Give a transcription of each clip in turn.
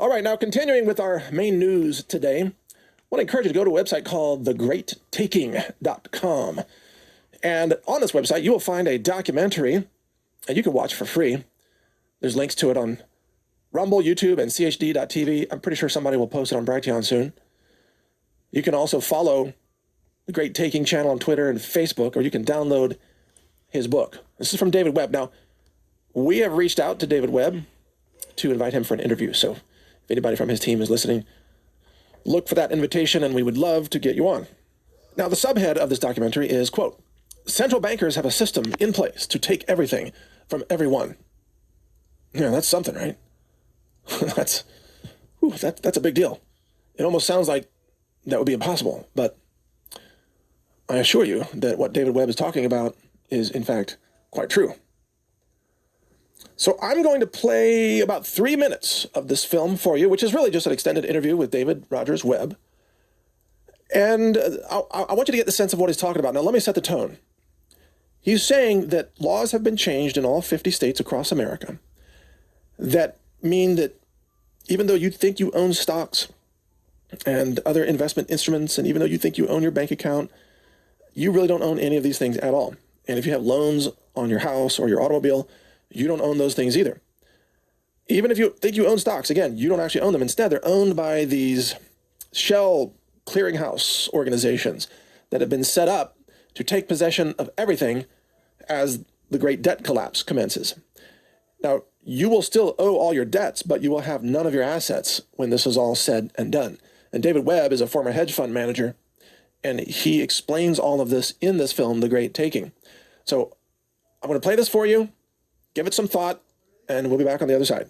All right, now continuing with our main news today, I want to encourage you to go to a website called thegreattaking.com. And on this website, you will find a documentary, and you can watch for free. There's links to it on Rumble, YouTube, and chd.tv. I'm pretty sure somebody will post it on Brighteon soon. You can also follow the Great Taking channel on Twitter and Facebook, or you can download his book. This is from David Webb. Now, we have reached out to David Webb to invite him for an interview. So if anybody from his team is listening, look for that invitation, and we would love to get you on. Now, the subhead of this documentary is, quote, "Central bankers have a system in place to take everything from everyone." Yeah, that's something, right? That's a big deal. It almost sounds like that would be impossible, but I assure you that what David Webb is talking about is, in fact, quite true. So I'm going to play about 3 minutes of this film for you, which is really just an extended interview with David Rogers Webb. And I want you to get the sense of what he's talking about. Now, let me set the tone. He's saying that laws have been changed in all 50 states across America that mean that even though you think you own stocks and other investment instruments, and even though you think you own your bank account, you really don't own any of these things at all. And if you have loans on your house or your automobile, you don't own those things either. Even if you think you own stocks, again, you don't actually own them. Instead, they're owned by these shell clearinghouse organizations that have been set up to take possession of everything as the great debt collapse commences. Now, you will still owe all your debts, but you will have none of your assets when this is all said and done. And David Webb is a former hedge fund manager, and he explains all of this in this film, The Great Taking. So I'm going to play this for you. Give it some thought, and we'll be back on the other side.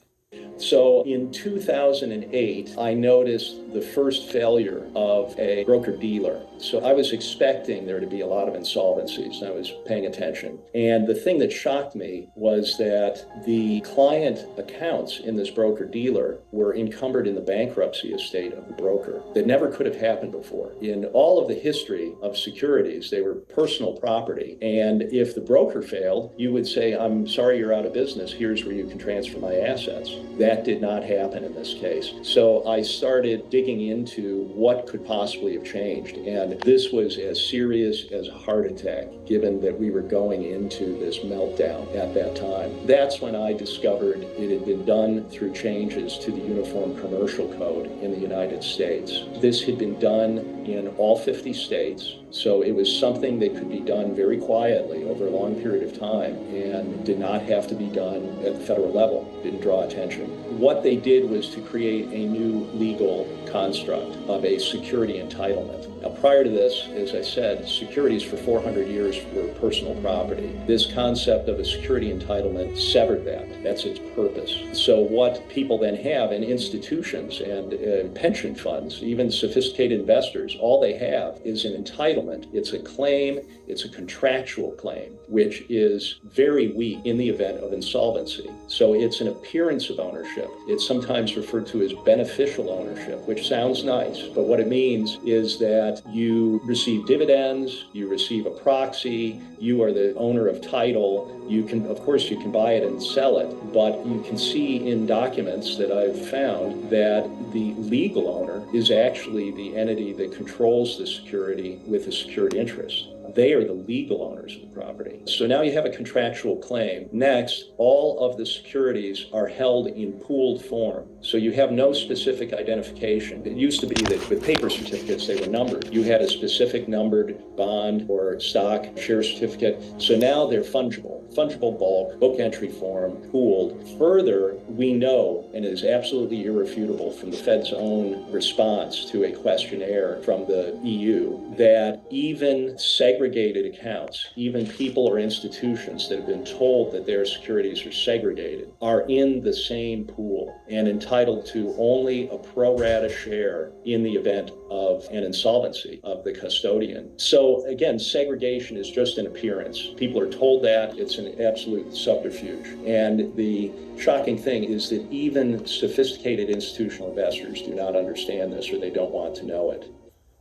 So in 2008, I noticed the first failure of a broker-dealer. So I was expecting there to be a lot of insolvencies, and I was paying attention. And the thing that shocked me was that the client accounts in this broker-dealer were encumbered in the bankruptcy estate of the broker. That never could have happened before. In all of the history of securities, they were personal property. And if the broker failed, you would say, "I'm sorry you're out of business. Here's where you can transfer my assets." That did not happen in this case. So I started digging into what could possibly have changed. And this was as serious as a heart attack, given that we were going into this meltdown at that time. That's when I discovered it had been done through changes to the Uniform Commercial Code in the United States. This had been done in all 50 states. So it was something that could be done very quietly over a long period of time and did not have to be done at the federal level, didn't draw attention. What they did was to create a new legal construct of a security entitlement. Now, prior to this, as I said, securities for 400 years were personal property. This concept of a security entitlement severed that. That's its purpose. So what people then have in institutions and pension funds, even sophisticated investors, all they have is an entitlement. It's a claim, it's a contractual claim, which is very weak in the event of insolvency. So it's an appearance of ownership. It's sometimes referred to as beneficial ownership, which sounds nice, but what it means is that you receive dividends, you receive a proxy, you are the owner of title. You can, of course, you can buy it and sell it, but you can see in documents that I've found that the legal owner is actually the entity that controls the security with a secured interest. They are the legal owners of the property. So now you have a contractual claim. Next, all of the securities are held in pooled form. So you have no specific identification. It used to be that with paper certificates, they were numbered. You had a specific numbered bond or stock share certificate. So now they're fungible bulk, book entry form, pooled. Further, we know, and it is absolutely irrefutable from the Fed's own response to a questionnaire from the EU, that even segregated accounts, even people or institutions that have been told that their securities are segregated, are in the same pool and entitled to only a pro rata share in the event of an insolvency of the custodian. So again, segregation is just an appearance. People are told that. It's an absolute subterfuge. And the shocking thing is that even sophisticated institutional investors do not understand this, or they don't want to know it.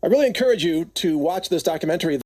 I really encourage you to watch this documentary.